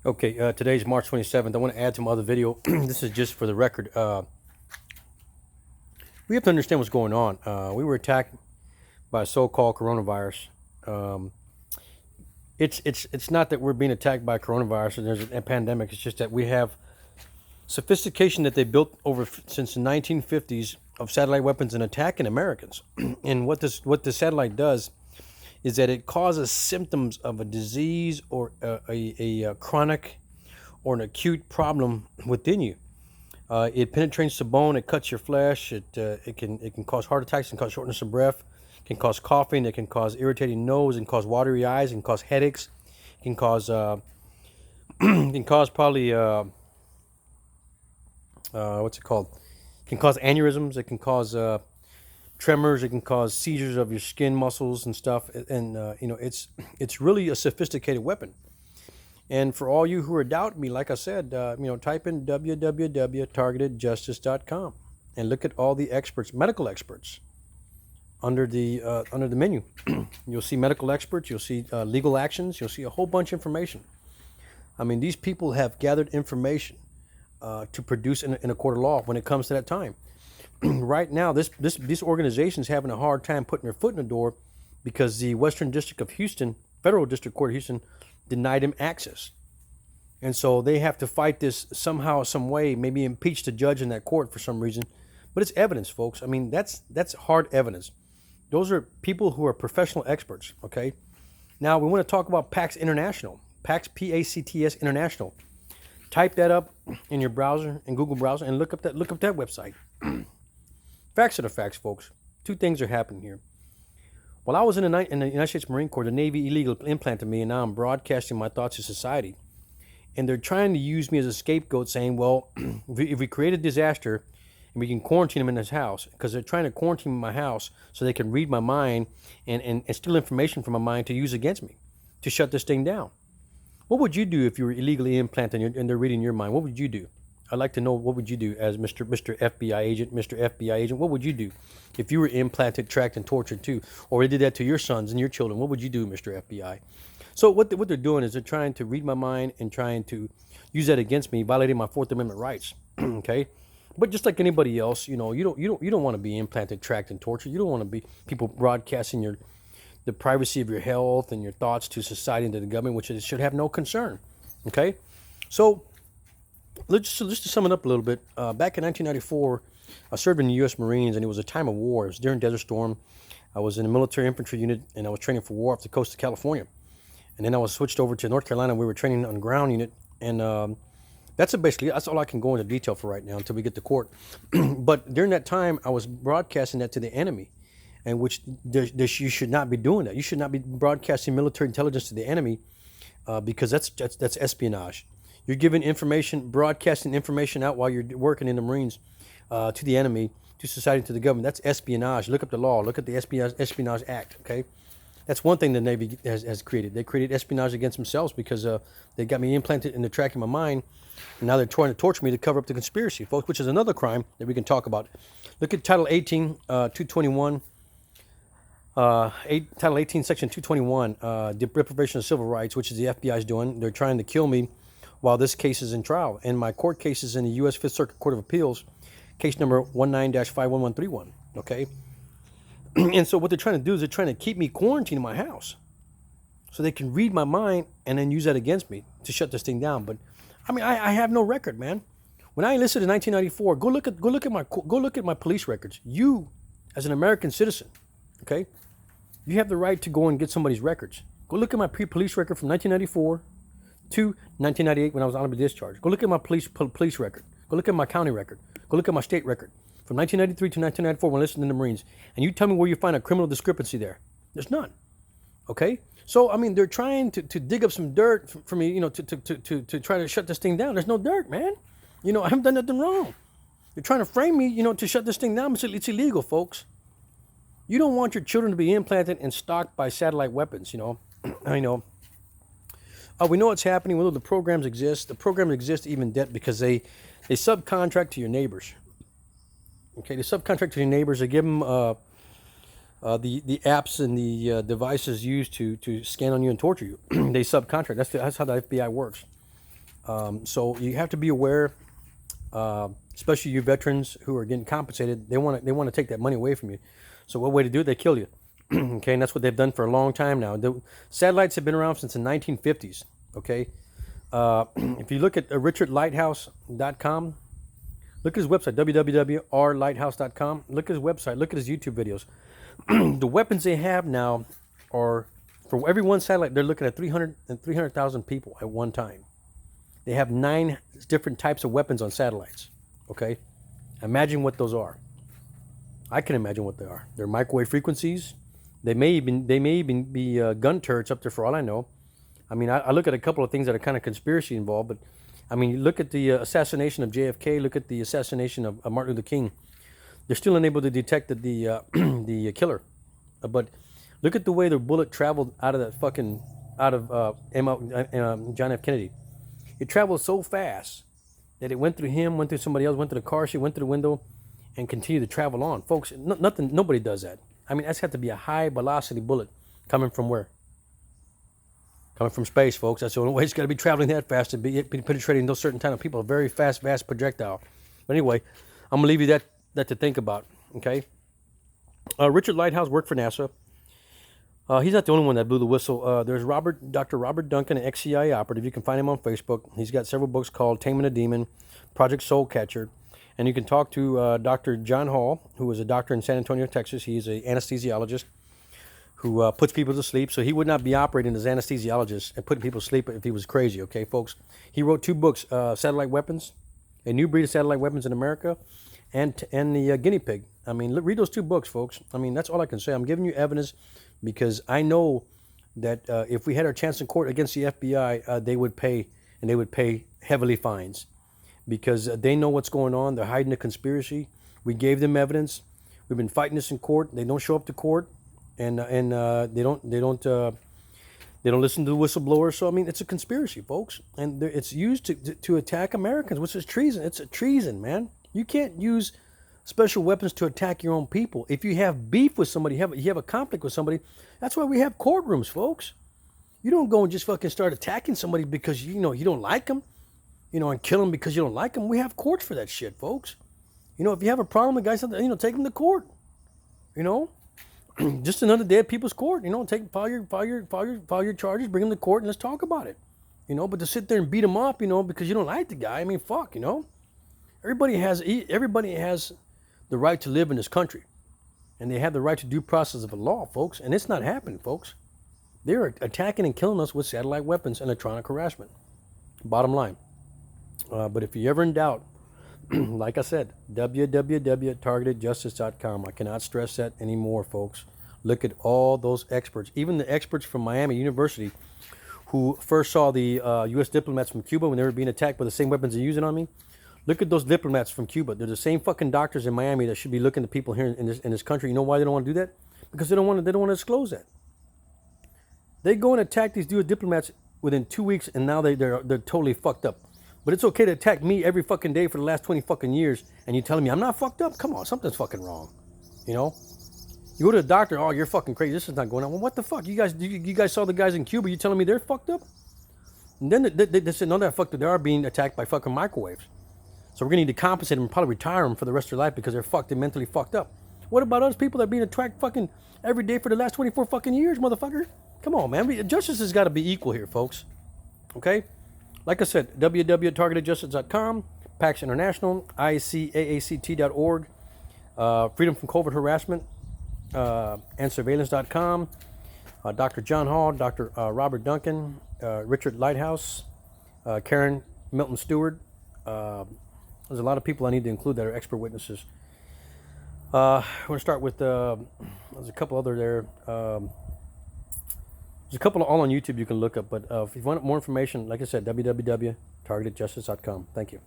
Okay, today's March 27th. I want to add to my other video. This is just for the record. We have to understand what's going on. We were attacked by a so-called coronavirus. Um, it's not that we're being attacked by coronavirus and there's a pandemic. It's just that we have sophistication that they built since the 1950s of satellite weapons and attacking Americans. And what the satellite does is that it causes symptoms of a disease or a chronic or an acute problem within you. It penetrates the bone. It cuts your flesh. It can cause heart attacks. It can cause shortness of breath. It can cause coughing. It can cause irritating nose. It can cause watery eyes. It can cause headaches. It can cause it can cause probably what's it called? It can cause aneurysms. It can cause tremors. It can cause seizures of your skin muscles and stuff. And it's really a sophisticated weapon. And for all you who are doubting me, like I said, type in www.targetedjustice.com and look at all the experts, medical experts, under the menu. You'll see medical experts. You'll see legal actions. You'll see a whole bunch of information. I mean, these people have gathered information to produce in a court of law when it comes to that time. Right now, these organizations having a hard time putting their foot in the door because the Western District of Houston, Federal District Court of Houston, denied him access. And so they have to fight this somehow, some way, maybe impeach the judge in that court for some reason. But it's evidence, folks. I mean, that's hard evidence. Those are people who are professional experts, okay? Now, we want to talk about PACS International. PACS, P-A-C-T-S International. Type that up in your browser, in Google browser, and look up that website. Facts are the facts, folks. Two things are happening here. While I was in the United States Marine Corps, the Navy illegal implanted me, and now I'm broadcasting my thoughts to society. And they're trying to use me as a scapegoat, saying, well, if we create a disaster and we can quarantine him in his house, because they're trying to quarantine my house so they can read my mind and steal information from my mind to use against me, to shut this thing down. What would you do if you were illegally implanted and they're reading your mind? What would you do? I'd like to know, what would you do as Mr. FBI agent, Mr. FBI agent? What would you do if you were implanted, tracked, and tortured too? Or they did that to your sons and your children? What would you do, Mr. FBI? So what they're doing is they're trying to read my mind and trying to use that against me, violating my Fourth Amendment rights. Okay, but just like anybody else, you don't want to be implanted, tracked, and tortured. You don't want to be people broadcasting the privacy of your health and your thoughts to society and to the government, which it should have no concern. Okay, so let's just sum it up a little bit. Back in 1994, I served in the U.S. Marines, and it was a time of war. It was during Desert Storm. I was in a military infantry unit, and I was training for war off the coast of California. And then I was switched over to North Carolina. We were training on ground unit, and that's all I can go into detail for right now until we get to court. But during that time, I was broadcasting that to the enemy, and which you should not be doing that. You should not be broadcasting military intelligence to the enemy, because that's espionage. You're giving information, broadcasting information out while you're working in the Marines to the enemy, to society, to the government. That's espionage. Look up the law. Look at the Espionage Act. Okay. That's one thing the Navy has created. They created espionage against themselves because they got me implanted in the track of my mind. And now they're trying to torture me to cover up the conspiracy, folks, which is another crime that we can talk about. Look at Title 18, 221. Title 18, Section 221, deprivation of civil rights, which is the FBI's doing. They're trying to kill me while this case is in trial. And my court case is in the U.S. Fifth Circuit Court of Appeals, case number 19-51131, okay? And so what they're trying to do is they're trying to keep me quarantined in my house so they can read my mind and then use that against me to shut this thing down. But I mean, I have no record, man. When I enlisted in 1994, go look at my police records. You, as an American citizen, okay, you have the right to go and get somebody's records. Go look at my police record from 1994 to 1998 when I was honorable discharge. Go look at my police record. Go look at my county record. Go look at my state record. From 1993 to 1994 when I enlisted in the Marines, and you tell me where you find a criminal discrepancy there. There's none. Okay? So, I mean, they're trying to dig up some dirt for me, to try to shut this thing down. There's no dirt, man. I haven't done nothing wrong. They're trying to frame me, to shut this thing down. It's illegal, folks. You don't want your children to be implanted and stalked by satellite weapons, I know. We know what's happening. We know the programs exist. The programs exist even because they subcontract to your neighbors. Okay, they subcontract to your neighbors. They give them the apps and devices used to scan on you and torture you. They subcontract. That's how the FBI works. So you have to be aware, especially you veterans who are getting compensated. They want to take that money away from you. So what way to do it? They kill you. Okay, and that's what they've done for a long time now. The satellites have been around since the 1950s. Okay, if you look at richardlighthouse.com, look at his website, www.rlighthouse.com. Look at his website. Look at his YouTube videos. The weapons they have now are, for every one satellite, they're looking at 300,000 people at one time. They have 9 different types of weapons on satellites. Okay, imagine what those are. I can imagine what they are. They're microwave frequencies. They may even be gun turrets up there for all I know. I mean, I look at a couple of things that are kind of conspiracy involved, but I mean, you look at the assassination of JFK. Look at the assassination of Martin Luther King. They're still unable to detect the the killer. But look at the way the bullet traveled out of John F. Kennedy. It traveled so fast that it went through him, went through somebody else, went through the car seat, went through the window, and continued to travel on. Folks, nobody does that. I mean, that's had to be a high velocity bullet coming from where? Coming from space, folks. That's the only way it's got to be traveling that fast to be penetrating those certain kind of people. A very fast projectile. But anyway, I'm gonna leave you that to think about. Okay. Richard Lighthouse worked for NASA. He's not the only one that blew the whistle. There's Dr. Robert Duncan, an ex-CIA operative. You can find him on Facebook. He's got several books called Taming a Demon, Project Soul Catcher. And you can talk to Dr. John Hall, who is a doctor in San Antonio, Texas. He's an anesthesiologist who puts people to sleep. So he would not be operating as anesthesiologist and putting people to sleep if he was crazy, okay, folks? He wrote 2 books, Satellite Weapons, A New Breed of Satellite Weapons in America, and the Guinea Pig. I mean, read those 2 books, folks. I mean, that's all I can say. I'm giving you evidence because I know that if we had our chance in court against the FBI, they would pay, and they would pay heavily fines because they know what's going on. They're hiding the conspiracy. We gave them evidence. We've been fighting this in court. They don't show up to court, and they don't listen to the whistleblowers. So I mean, it's a conspiracy, folks, and it's used to attack Americans, which is treason. It's a treason, man. You can't use special weapons to attack your own people. If you have beef with somebody, you have a conflict with somebody, that's why we have courtrooms, folks. You don't go and just fucking start attacking somebody because you don't like them, and kill them because you don't like them. We have courts for that shit, folks. If you have a problem, the guy said, take them to court. Just another day at people's court. File your charges, bring them to court, and let's talk about it. But to sit there and beat them up, because you don't like the guy, I mean, fuck, Everybody has the right to live in this country, and they have the right to due process of the law, folks. And it's not happening, folks. They're attacking and killing us with satellite weapons and electronic harassment. Bottom line. But if you're ever in doubt, like I said, www.targetedjustice.com. I cannot stress that anymore, folks. Look at all those experts, even the experts from Miami University, who first saw the U.S. diplomats from Cuba when they were being attacked with the same weapons they're using on me. Look at those diplomats from Cuba. They're the same fucking doctors in Miami that should be looking at people here in this country. You know why they don't want to do that? Because they don't want to disclose that. They go and attack these dude diplomats within 2 weeks, and now they're totally fucked up. But it's okay to attack me every fucking day for the last 20 fucking years, and you telling me I'm not fucked up? Come on, something's fucking wrong. You go to the doctor, oh, you're fucking crazy. This is not going on. Well, what the fuck? You guys saw the guys in Cuba. You telling me they're fucked up? And then they said, no, they're fucked up. They are being attacked by fucking microwaves. So we're going to need to compensate them and probably retire them for the rest of their life because they're fucked and mentally fucked up. What about us people that are being attacked fucking every day for the last 24 fucking years, motherfucker? Come on, man. Justice has got to be equal here, folks. Okay? Like I said, www.targetedjustice.com, PAX International, ICAACT.org, Freedom from Covert Harassment, and Surveillance.com, Dr. John Hall, Dr. Robert Duncan, Richard Lighthouse, Karen Milton Stewart. There's a lot of people I need to include that are expert witnesses. We're going to start with, there's a couple other there. There's a couple all on YouTube you can look up, but if you want more information, like I said, www.targetedjustice.com. Thank you.